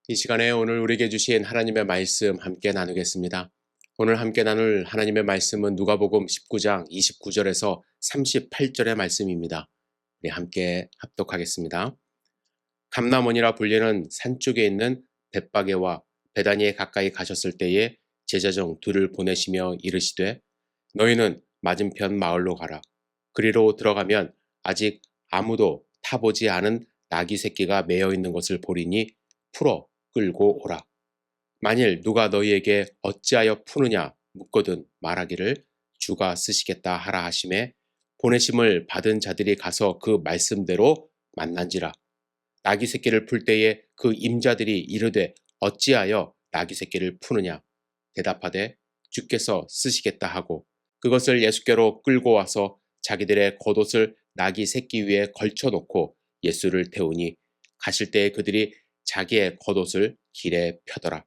이 시간에 오늘 우리에게 주신 하나님의 말씀 함께 나누겠습니다. 오늘 함께 나눌 하나님의 말씀은 누가복음 19장 29절에서 38절의 말씀입니다. 우리 함께 합독하겠습니다. 감람원이라 불리는 산 쪽에 있는 벳바게와 베다니에 가까이 가셨을 때에 제자 중 둘을 보내시며 이르시되 너희는 맞은편 마을로 가라. 그리로 들어가면 아직 아무도 타보지 않은 나귀 새끼가 매어 있는 것을 보리니 풀어 끌고 오라. 만일 누가 너희에게 어찌하여 푸느냐 묻거든 말하기를 주가 쓰시겠다 하라 하심에 보내심을 받은 자들이 가서 그 말씀대로 만난지라. 나귀 새끼를 풀 때에 그 임자들이 이르되 어찌하여 나귀 새끼를 푸느냐 대답하되 주께서 쓰시겠다 하고 그것을 예수께로 끌고 와서 자기들의 겉옷을 나귀 새끼 위에 걸쳐놓고 예수를 태우니 가실 때에 그들이 자기의 겉옷을 길에 펴더라.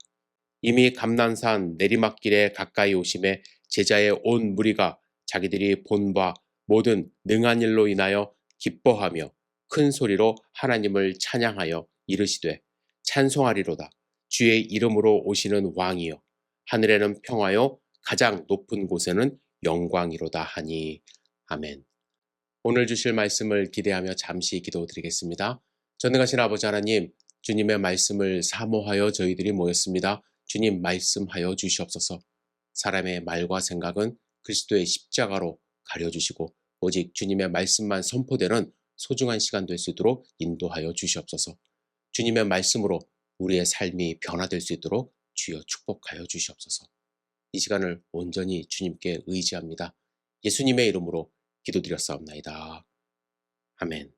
이미 감난산 내리막길에 가까이 오심에 제자의 온 무리가 자기들이 본 바 모든 능한 일로 인하여 기뻐하며 큰 소리로 하나님을 찬양하여 이르시되 찬송하리로다. 주의 이름으로 오시는 왕이여 하늘에는 평화요 가장 높은 곳에는 영광이로다 하니. 아멘. 오늘 주실 말씀을 기대하며 잠시 기도드리겠습니다. 전능하신 아버지 하나님, 주님의 말씀을 사모하여 저희들이 모였습니다. 주님 말씀하여 주시옵소서. 사람의 말과 생각은 그리스도의 십자가로 가려주시고 오직 주님의 말씀만 선포되는 소중한 시간 될 수 있도록 인도하여 주시옵소서. 주님의 말씀으로 우리의 삶이 변화될 수 있도록 주여 축복하여 주시옵소서. 이 시간을 온전히 주님께 의지합니다. 예수님의 이름으로 기도드렸사옵나이다. 아멘.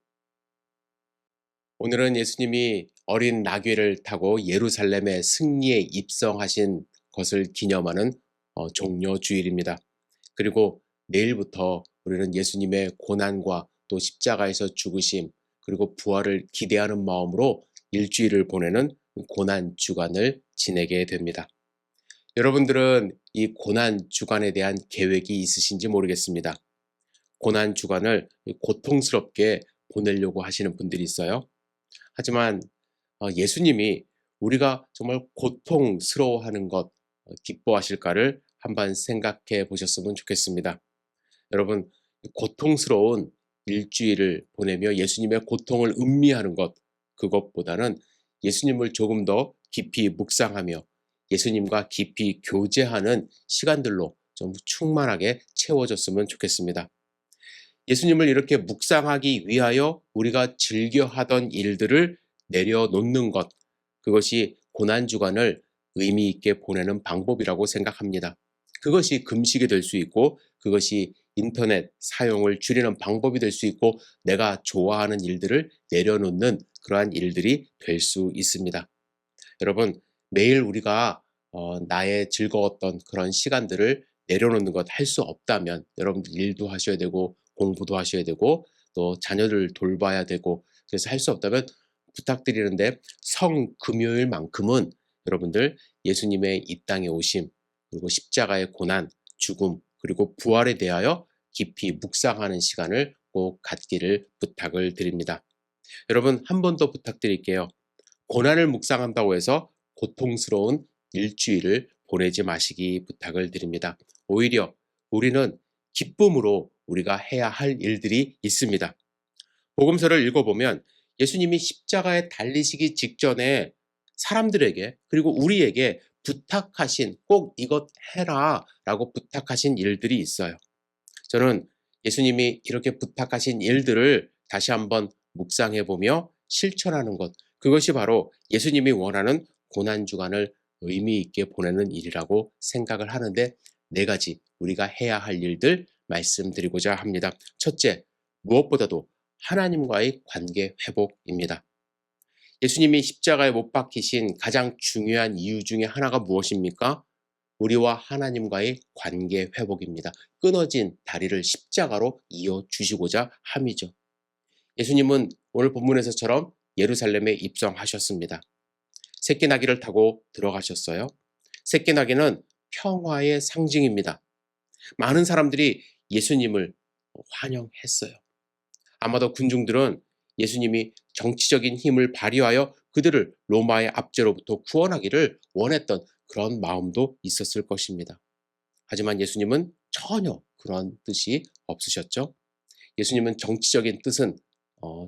오늘은 예수님이 어린 나귀를 타고 예루살렘의 승리에 입성하신 것을 기념하는 종려 주일입니다. 그리고 내일부터 우리는 예수님의 고난과 또 십자가에서 죽으심 그리고 부활을 기대하는 마음으로 일주일을 보내는 고난 주간을 지내게 됩니다. 여러분들은 이 고난 주간에 대한 계획이 있으신지 모르겠습니다. 고난 주간을 고통스럽게 보내려고 하시는 분들이 있어요. 하지만 예수님이 우리가 정말 고통스러워하는 것 기뻐하실까를 한번 생각해 보셨으면 좋겠습니다. 여러분, 고통스러운 일주일을 보내며 예수님의 고통을 음미하는 것, 그것보다는 예수님을 조금 더 깊이 묵상하며 예수님과 깊이 교제하는 시간들로 좀 충만하게 채워졌으면 좋겠습니다. 예수님을 이렇게 묵상하기 위하여 우리가 즐겨 하던 일들을 내려놓는 것, 그것이 고난주간을 의미 있게 보내는 방법이라고 생각합니다. 그것이 금식이 될 수 있고 그것이 인터넷 사용을 줄이는 방법이 될 수 있고 내가 좋아하는 일들을 내려놓는 그러한 일들이 될 수 있습니다. 여러분, 매일 우리가 나의 즐거웠던 그런 시간들을 내려놓는 것 할 수 없다면 여러분들 일도 하셔야 되고 공부도 하셔야 되고 또 자녀를 돌봐야 되고 그래서 할 수 없다면 부탁드리는데 성금요일만큼은 여러분들 예수님의 이 땅에 오심 그리고 십자가의 고난, 죽음 그리고 부활에 대하여 깊이 묵상하는 시간을 꼭 갖기를 부탁을 드립니다. 여러분 한 번 더 부탁드릴게요. 고난을 묵상한다고 해서 고통스러운 일주일을 보내지 마시기 부탁을 드립니다. 오히려 우리는 기쁨으로 우리가 해야 할 일들이 있습니다. 복음서를 읽어보면 예수님이 십자가에 달리시기 직전에 사람들에게 그리고 우리에게 부탁하신 꼭 이것 해라 라고 부탁하신 일들이 있어요. 저는 예수님이 이렇게 부탁하신 일들을 다시 한번 묵상해보며 실천하는 것, 그것이 바로 예수님이 원하는 고난주간을 의미 있게 보내는 일이라고 생각을 하는데 네 가지 우리가 해야 할 일들 말씀드리고자 합니다. 첫째, 무엇보다도 하나님과의 관계 회복입니다. 예수님이 십자가에 못 박히신 가장 중요한 이유 중에 하나가 무엇입니까? 우리와 하나님과의 관계 회복입니다. 끊어진 다리를 십자가로 이어주시고자 함이죠. 예수님은 오늘 본문에서처럼 예루살렘에 입성하셨습니다. 새끼나귀를 타고 들어가셨어요. 새끼나귀는 평화의 상징입니다. 많은 사람들이 예수님을 환영했어요. 아마도 군중들은 예수님이 정치적인 힘을 발휘하여 그들을 로마의 압제로부터 구원하기를 원했던 그런 마음도 있었을 것입니다. 하지만 예수님은 전혀 그런 뜻이 없으셨죠. 예수님은 정치적인 뜻은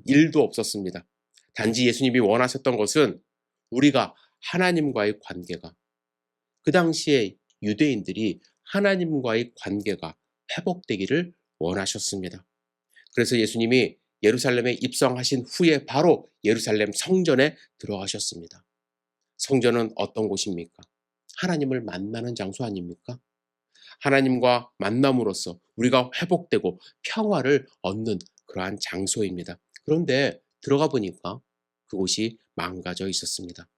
일도 없었습니다. 단지 예수님이 원하셨던 것은 우리가 하나님과의 관계가, 그 당시에 유대인들이 하나님과의 관계가 회복되기를 원하셨습니다. 그래서 예수님이 예루살렘에 입성하신 후에 바로 예루살렘 성전에 들어가셨습니다. 성전은 어떤 곳입니까? 하나님을 만나는 장소 아닙니까? 하나님과 만남으로써 우리가 회복되고 평화를 얻는 그러한 장소입니다. 그런데 들어가 보니까 그곳이 망가져 있었습니다.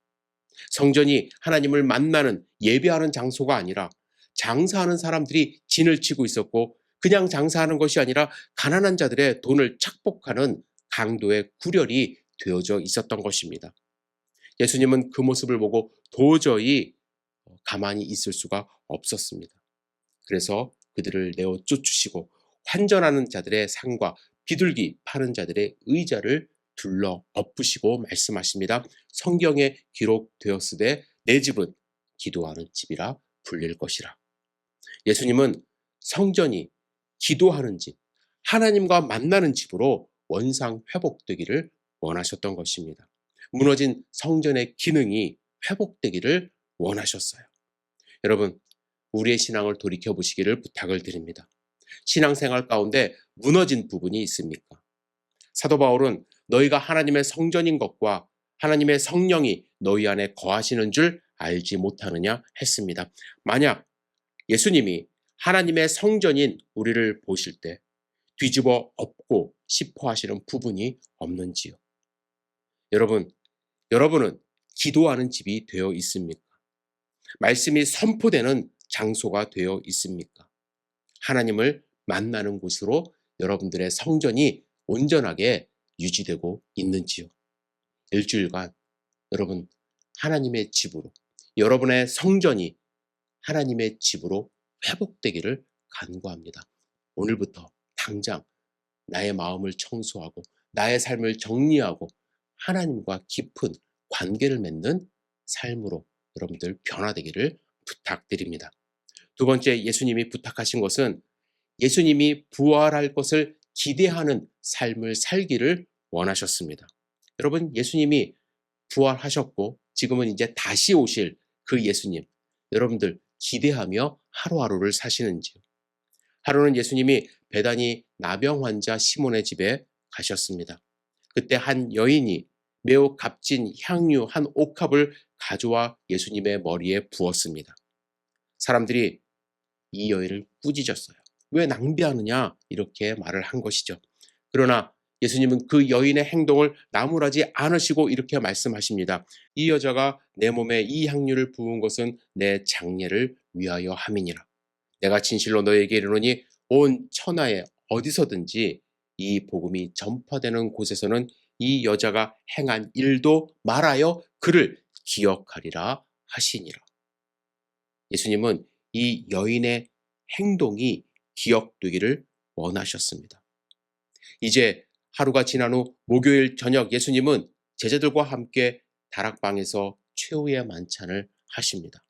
성전이 하나님을 만나는 예배하는 장소가 아니라 장사하는 사람들이 진을 치고 있었고, 그냥 장사하는 것이 아니라 가난한 자들의 돈을 착복하는 강도의 구렬이 되어져 있었던 것입니다. 예수님은 그 모습을 보고 도저히 가만히 있을 수가 없었습니다. 그래서 그들을 내어 쫓으시고 환전하는 자들의 상과 비둘기 파는 자들의 의자를 둘러 엎으시고 말씀하십니다. 성경에 기록되었으되 내 집은 기도하는 집이라 불릴 것이라. 예수님은 성전이 기도하는 집, 하나님과 만나는 집으로 원상 회복되기를 원하셨던 것입니다. 무너진 성전의 기능이 회복되기를 원하셨어요. 여러분, 우리의 신앙을 돌이켜 보시기를 부탁을 드립니다. 신앙생활 가운데 무너진 부분이 있습니까? 사도 바울은 너희가 하나님의 성전인 것과 하나님의 성령이 너희 안에 거하시는 줄 알지 못하느냐 했습니다. 만약 예수님이 하나님의 성전인 우리를 보실 때 뒤집어 엎고 싶어 하시는 부분이 없는지요? 여러분은 기도하는 집이 되어 있습니까? 말씀이 선포되는 장소가 되어 있습니까? 하나님을 만나는 곳으로 여러분들의 성전이 온전하게 유지되고 있는지요? 일주일간 여러분 하나님의 집으로, 여러분의 성전이 하나님의 집으로 회복되기를 간구합니다. 오늘부터 당장 나의 마음을 청소하고 나의 삶을 정리하고 하나님과 깊은 관계를 맺는 삶으로 여러분들 변화되기를 부탁드립니다. 두 번째, 예수님이 부탁하신 것은 예수님이 부활할 것을 기대하는 삶을 살기를 원하셨습니다. 여러분, 예수님이 부활하셨고 지금은 이제 다시 오실 그 예수님, 여러분들 기대하며 하루하루를 사시는지요? 하루는 예수님이 베다니 나병 환자 시몬의 집에 가셨습니다. 그때 한 여인이 매우 값진 향유 한 옥합을 가져와 예수님의 머리에 부었습니다. 사람들이 이 여인을 꾸짖었어요. 왜 낭비하느냐? 이렇게 말을 한 것이죠. 그러나 예수님은 그 여인의 행동을 나무라지 않으시고 이렇게 말씀하십니다. 이 여자가 내 몸에 이 향유를 부은 것은 내 장례를 위하여 함이니라. 내가 진실로 너에게 이르노니 온 천하에 어디서든지 이 복음이 전파되는 곳에서는 이 여자가 행한 일도 말하여 그를 기억하리라 하시니라. 예수님은 이 여인의 행동이 기억되기를 원하셨습니다. 이제 하루가 지난 후 목요일 저녁 예수님은 제자들과 함께 다락방에서 최후의 만찬을 하십니다.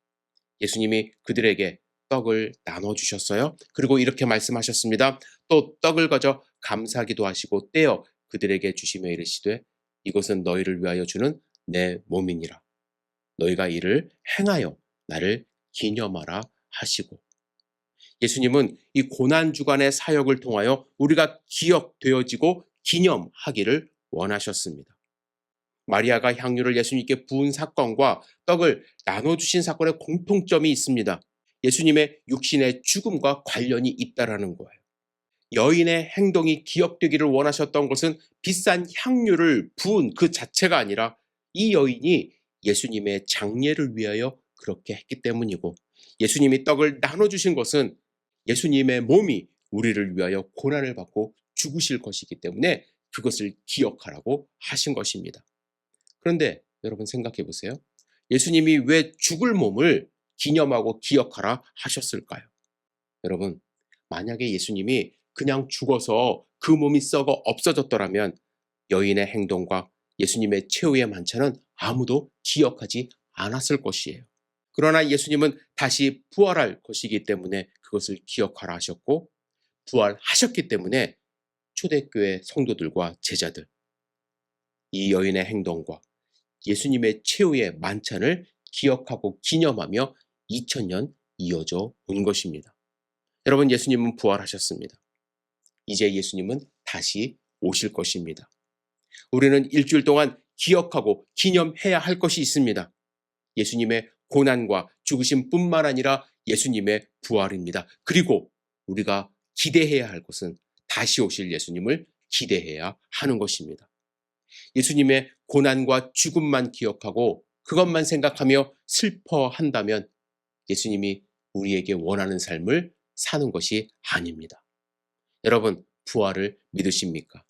예수님이 그들에게 떡을 나눠주셨어요. 그리고 이렇게 말씀하셨습니다. 또 떡을 가져 감사기도 하시고 떼어 그들에게 주시며 이르시되 이것은 너희를 위하여 주는 내 몸이니라. 너희가 이를 행하여 나를 기념하라 하시고, 예수님은 이 고난주간의 사역을 통하여 우리가 기억되어지고 기념하기를 원하셨습니다. 마리아가 향유를 예수님께 부은 사건과 떡을 나눠주신 사건의 공통점이 있습니다. 예수님의 육신의 죽음과 관련이 있다라는 거예요. 여인의 행동이 기억되기를 원하셨던 것은 비싼 향유를 부은 그 자체가 아니라 이 여인이 예수님의 장례를 위하여 그렇게 했기 때문이고, 예수님이 떡을 나눠주신 것은 예수님의 몸이 우리를 위하여 고난을 받고 죽으실 것이기 때문에 그것을 기억하라고 하신 것입니다. 그런데 여러분 생각해 보세요. 예수님이 왜 죽을 몸을 기념하고 기억하라 하셨을까요? 여러분, 만약에 예수님이 그냥 죽어서 그 몸이 썩어 없어졌더라면 여인의 행동과 예수님의 최후의 만찬은 아무도 기억하지 않았을 것이에요. 그러나 예수님은 다시 부활할 것이기 때문에 그것을 기억하라 하셨고, 부활하셨기 때문에 초대교회 성도들과 제자들, 이 여인의 행동과 예수님의 최후의 만찬을 기억하고 기념하며 2000년 이어져 온 것입니다. 여러분, 예수님은 부활하셨습니다. 이제 예수님은 다시 오실 것입니다. 우리는 일주일 동안 기억하고 기념해야 할 것이 있습니다. 예수님의 고난과 죽으심뿐만 아니라 예수님의 부활입니다. 그리고 우리가 기대해야 할 것은 다시 오실 예수님을 기대해야 하는 것입니다. 예수님의 고난과 죽음만 기억하고 그것만 생각하며 슬퍼한다면 예수님이 우리에게 원하는 삶을 사는 것이 아닙니다. 여러분, 부활을 믿으십니까?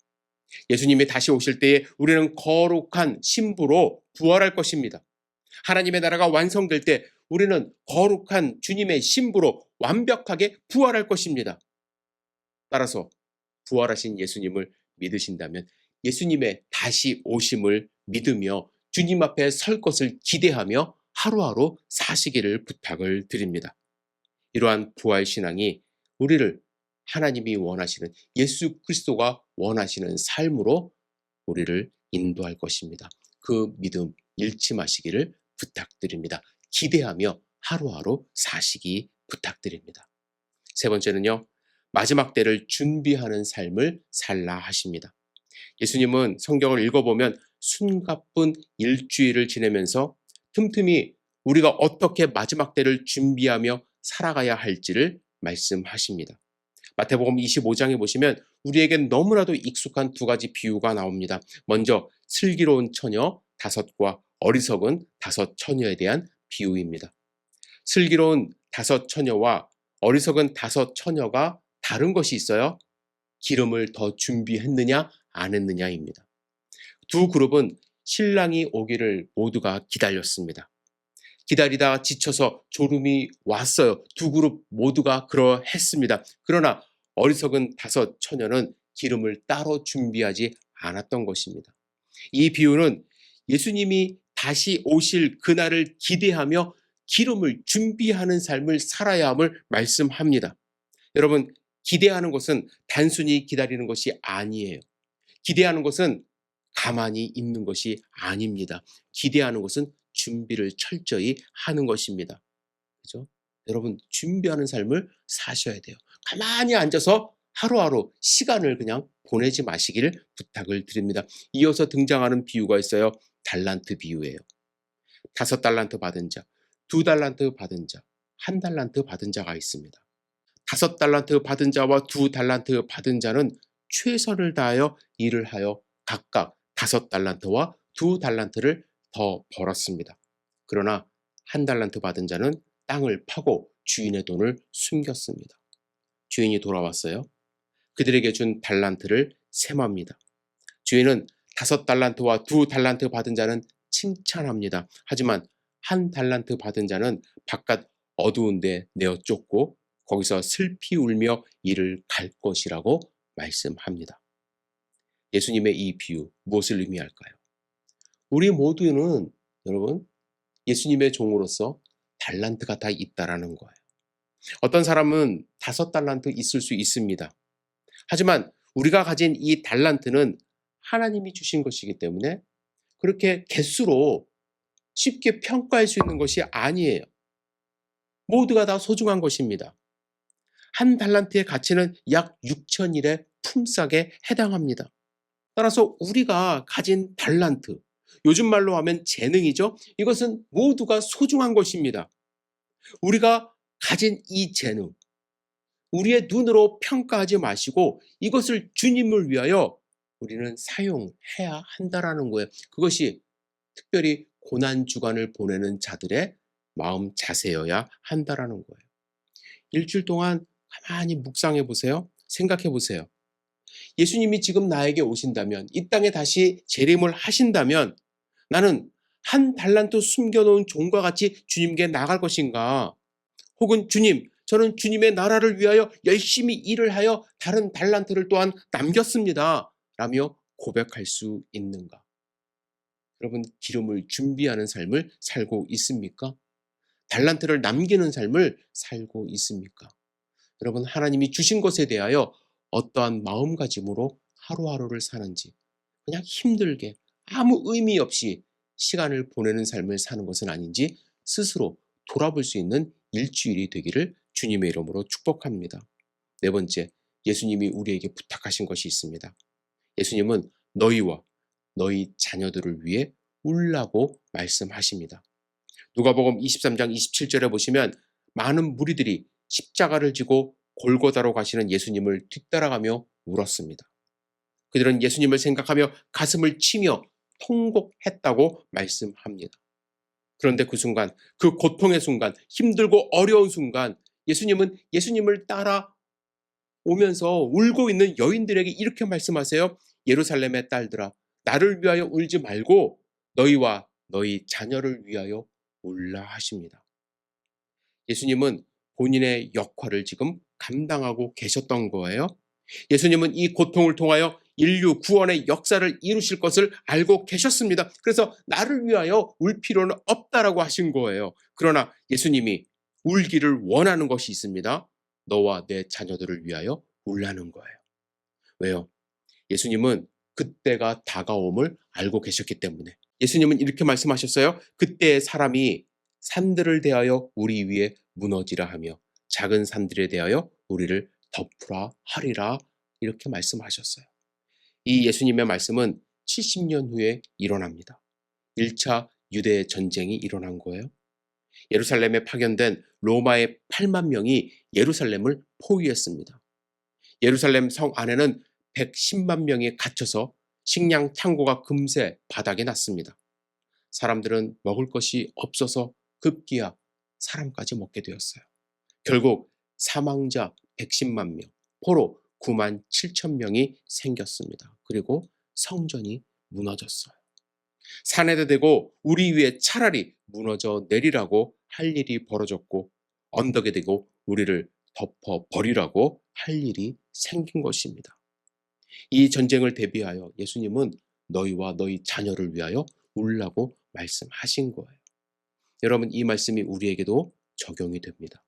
예수님이 다시 오실 때에 우리는 거룩한 신부로 부활할 것입니다. 하나님의 나라가 완성될 때 우리는 거룩한 주님의 신부로 완벽하게 부활할 것입니다. 따라서 부활하신 예수님을 믿으신다면 예수님의 다시 오심을 믿으며 주님 앞에 설 것을 기대하며 하루하루 사시기를 부탁을 드립니다. 이러한 부활 신앙이 우리를 하나님이 원하시는, 예수 그리스도가 원하시는 삶으로 우리를 인도할 것입니다. 그 믿음 잃지 마시기를 부탁드립니다. 기대하며 하루하루 사시기 부탁드립니다. 세 번째는요, 마지막 때를 준비하는 삶을 살라 하십니다. 예수님은 성경을 읽어보면 숨가쁜 일주일을 지내면서 틈틈이 우리가 어떻게 마지막 때를 준비하며 살아가야 할지를 말씀하십니다. 마태복음 25장에 보시면 우리에겐 너무나도 익숙한 두 가지 비유가 나옵니다. 먼저 슬기로운 처녀 5과 어리석은 5 처녀에 대한 비유입니다. 슬기로운 5 처녀와 어리석은 5 처녀가 다른 것이 있어요. 기름을 더 준비했느냐 안 했느냐입니다. 두 그룹은 신랑이 오기를 모두가 기다렸습니다. 기다리다 지쳐서 졸음이 왔어요. 두 그룹 모두가 그러했습니다. 그러나 어리석은 5 처녀는 기름을 따로 준비하지 않았던 것입니다. 이 비유는 예수님이 다시 오실 그날을 기대하며 기름을 준비하는 삶을 살아야 함을 말씀합니다. 여러분, 기대하는 것은 단순히 기다리는 것이 아니에요. 기대하는 것은 가만히 있는 것이 아닙니다. 기대하는 것은 준비를 철저히 하는 것입니다. 그죠? 여러분, 준비하는 삶을 사셔야 돼요. 가만히 앉아서 하루하루 시간을 그냥 보내지 마시기를 부탁을 드립니다. 이어서 등장하는 비유가 있어요. 달란트 비유예요. 5달란트 받은 자, 2달란트 받은 자, 1달란트 받은 자가 있습니다. 5달란트 받은 자와 2달란트 받은 자는 최선을 다하여 일을 하여 각각 5달란트와 2달란트를 더 벌었습니다. 그러나 1달란트 받은 자는 땅을 파고 주인의 돈을 숨겼습니다. 주인이 돌아왔어요. 그들에게 준 달란트를 셈합니다. 주인은 5달란트와 2달란트 받은 자는 칭찬합니다. 하지만 1달란트 받은 자는 바깥 어두운 데 내어 쫓고 거기서 슬피 울며 이를 갈 것이라고 말씀합니다. 예수님의 이 비유 무엇을 의미할까요? 우리 모두는 여러분 예수님의 종으로서 달란트가 다 있다라는 거예요. 어떤 사람은 5달란트 있을 수 있습니다. 하지만 우리가 가진 이 달란트는 하나님이 주신 것이기 때문에 그렇게 개수로 쉽게 평가할 수 있는 것이 아니에요. 모두가 다 소중한 것입니다. 1달란트의 가치는 약 6,000일의 품삯에 해당합니다. 따라서 우리가 가진 달란트, 요즘 말로 하면 재능이죠. 이것은 모두가 소중한 것입니다. 우리가 가진 이 재능, 우리의 눈으로 평가하지 마시고 이것을 주님을 위하여 우리는 사용해야 한다라는 거예요. 그것이 특별히 고난 주간을 보내는 자들의 마음 자세여야 한다라는 거예요. 일주일 동안 가만히 묵상해 보세요. 생각해 보세요. 예수님이 지금 나에게 오신다면, 이 땅에 다시 재림을 하신다면 나는 1달란트 숨겨놓은 종과 같이 주님께 나갈 것인가? 혹은 주님, 저는 주님의 나라를 위하여 열심히 일을 하여 다른 달란트를 또한 남겼습니다. 라며 고백할 수 있는가? 여러분, 기름을 준비하는 삶을 살고 있습니까? 달란트를 남기는 삶을 살고 있습니까? 여러분, 하나님이 주신 것에 대하여 어떠한 마음가짐으로 하루하루를 사는지, 그냥 힘들게 아무 의미 없이 시간을 보내는 삶을 사는 것은 아닌지 스스로 돌아볼 수 있는 일주일이 되기를 주님의 이름으로 축복합니다. 네 번째, 예수님이 우리에게 부탁하신 것이 있습니다. 예수님은 너희와 너희 자녀들을 위해 울라고 말씀하십니다. 누가복음 23장 27절에 보시면 많은 무리들이 십자가를 지고 골고다로 가시는 예수님을 뒤따라가며 울었습니다. 그들은 예수님을 생각하며 가슴을 치며 통곡했다고 말씀합니다. 그런데 그 순간, 그 고통의 순간, 힘들고 어려운 순간, 예수님은 예수님을 따라 오면서 울고 있는 여인들에게 이렇게 말씀하세요. 예루살렘의 딸들아, 나를 위하여 울지 말고 너희와 너희 자녀를 위하여 울라 하십니다. 예수님은 본인의 역할을 지금 감당하고 계셨던 거예요. 예수님은 이 고통을 통하여 인류 구원의 역사를 이루실 것을 알고 계셨습니다. 그래서 나를 위하여 울 필요는 없다라고 하신 거예요. 그러나 예수님이 울기를 원하는 것이 있습니다. 너와 내 자녀들을 위하여 울라는 거예요. 왜요? 예수님은 그때가 다가옴을 알고 계셨기 때문에. 예수님은 이렇게 말씀하셨어요. 그때의 사람이 산들을 대하여 우리 위에 무너지라 하며 작은 산들에 대하여 우리를 덮으라 하리라, 이렇게 말씀하셨어요. 이 예수님의 말씀은 70년 후에 일어납니다. 1차 유대 전쟁이 일어난 거예요. 예루살렘에 파견된 로마의 8만 명이 예루살렘을 포위했습니다. 예루살렘 성 안에는 110만 명이 갇혀서 식량 창고가 금세 바닥에 났습니다. 사람들은 먹을 것이 없어서 급기야 사람까지 먹게 되었어요. 결국 사망자 110만 명, 포로 9만 7천 명이 생겼습니다. 그리고 성전이 무너졌어요. 산에다 대고 우리 위에 차라리 무너져 내리라고 할 일이 벌어졌고, 언덕에 대고 우리를 덮어 버리라고 할 일이 생긴 것입니다. 이 전쟁을 대비하여 예수님은 너희와 너희 자녀를 위하여 울라고 말씀하신 거예요. 여러분, 이 말씀이 우리에게도 적용이 됩니다.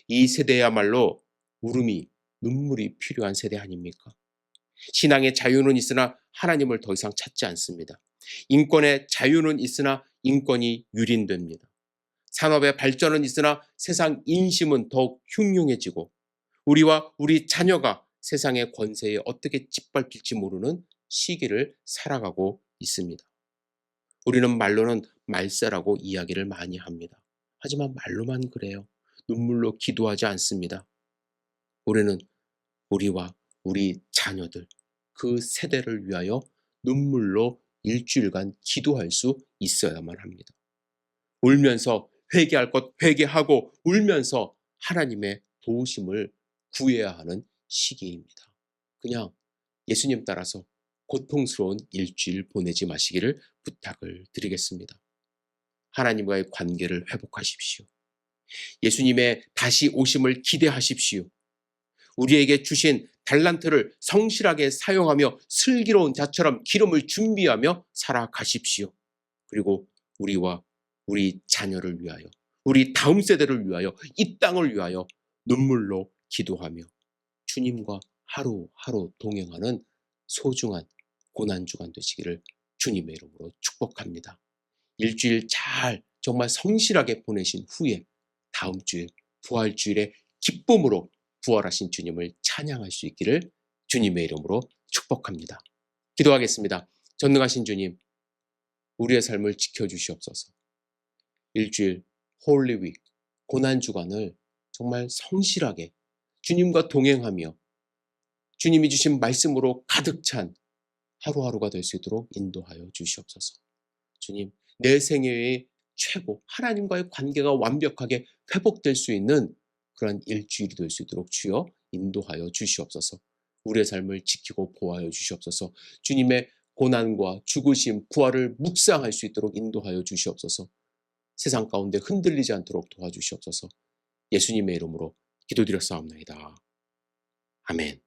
이 세대야말로 울음이, 눈물이 필요한 세대 아닙니까? 신앙의 자유는 있으나 하나님을 더 이상 찾지 않습니다. 인권의 자유는 있으나 인권이 유린됩니다. 산업의 발전은 있으나 세상 인심은 더욱 흉흉해지고, 우리와 우리 자녀가 세상의 권세에 어떻게 짓밟힐지 모르는 시기를 살아가고 있습니다. 우리는 말로는 말세라고 이야기를 많이 합니다. 하지만 말로만 그래요. 눈물로 기도하지 않습니다. 우리는 우리와 우리 자녀들, 그 세대를 위하여 눈물로 일주일간 기도할 수 있어야만 합니다. 울면서 회개할 것 회개하고 울면서 하나님의 도우심을 구해야 하는 시기입니다. 그냥 예수님 따라서 고통스러운 일주일 보내지 마시기를 부탁을 드리겠습니다. 하나님과의 관계를 회복하십시오. 예수님의 다시 오심을 기대하십시오. 우리에게 주신 달란트를 성실하게 사용하며 슬기로운 자처럼 기름을 준비하며 살아가십시오. 그리고 우리와 우리 자녀를 위하여, 우리 다음 세대를 위하여, 이 땅을 위하여 눈물로 기도하며 주님과 하루하루 동행하는 소중한 고난주간 되시기를 주님의 이름으로 축복합니다. 일주일 잘 정말 성실하게 보내신 후에 다음 주일 부활주일에 기쁨으로 부활하신 주님을 찬양할 수 있기를 주님의 이름으로 축복합니다. 기도하겠습니다. 전능하신 주님, 우리의 삶을 지켜주시옵소서. 일주일 홀리 윅 고난주간을 정말 성실하게 주님과 동행하며 주님이 주신 말씀으로 가득 찬 하루하루가 될 수 있도록 인도하여 주시옵소서. 주님, 내 생애의 최고 하나님과의 관계가 완벽하게 회복될 수 있는 그런 일주일이 될 수 있도록 주여 인도하여 주시옵소서. 우리의 삶을 지키고 보호하여 주시옵소서. 주님의 고난과 죽으심, 부활을 묵상할 수 있도록 인도하여 주시옵소서. 세상 가운데 흔들리지 않도록 도와주시옵소서. 예수님의 이름으로 기도드렸사옵나이다. 아멘.